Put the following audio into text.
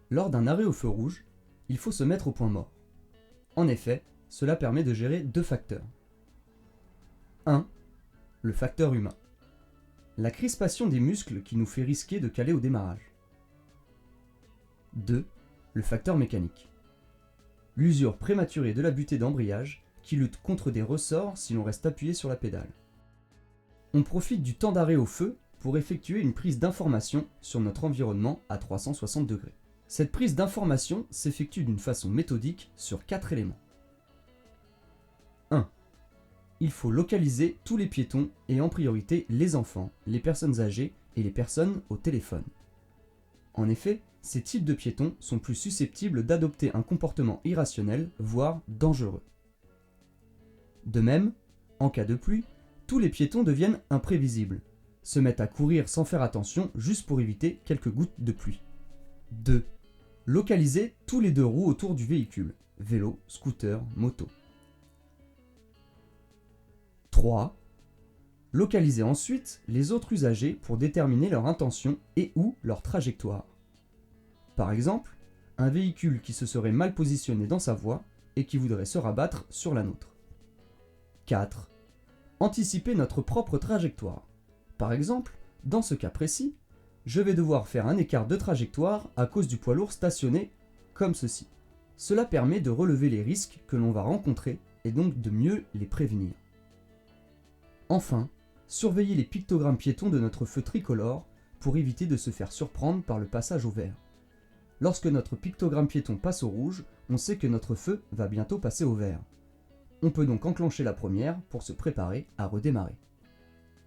Lors d'un arrêt au feu rouge, il faut se mettre au point mort. En effet, cela permet de gérer deux facteurs. 1. Le facteur humain. La crispation des muscles qui nous fait risquer de caler au démarrage. 2. Le facteur mécanique. L'usure prématurée de la butée d'embrayage qui lutte contre des ressorts si l'on reste appuyé sur la pédale. On profite du temps d'arrêt au feu pour effectuer une prise d'information sur notre environnement à 360 degrés. Cette prise d'information s'effectue d'une façon méthodique sur 4 éléments. 1. Il faut localiser tous les piétons et en priorité les enfants, les personnes âgées et les personnes au téléphone. En effet, ces types de piétons sont plus susceptibles d'adopter un comportement irrationnel, voire dangereux. De même, en cas de pluie, tous les piétons deviennent imprévisibles, se mettent à courir sans faire attention juste pour éviter quelques gouttes de pluie. 2. Localiser tous les deux roues autour du véhicule, vélo, scooter, moto. 3. Localiser ensuite les autres usagers pour déterminer leur intention et ou leur trajectoire. Par exemple, un véhicule qui se serait mal positionné dans sa voie et qui voudrait se rabattre sur la nôtre. 4. Anticiper notre propre trajectoire. Par exemple, dans ce cas précis, je vais devoir faire un écart de trajectoire à cause du poids lourd stationné comme ceci. Cela permet de relever les risques que l'on va rencontrer et donc de mieux les prévenir. Enfin, surveiller les pictogrammes piétons de notre feu tricolore pour éviter de se faire surprendre par le passage au vert. Lorsque notre pictogramme piéton passe au rouge, on sait que notre feu va bientôt passer au vert. On peut donc enclencher la première pour se préparer à redémarrer.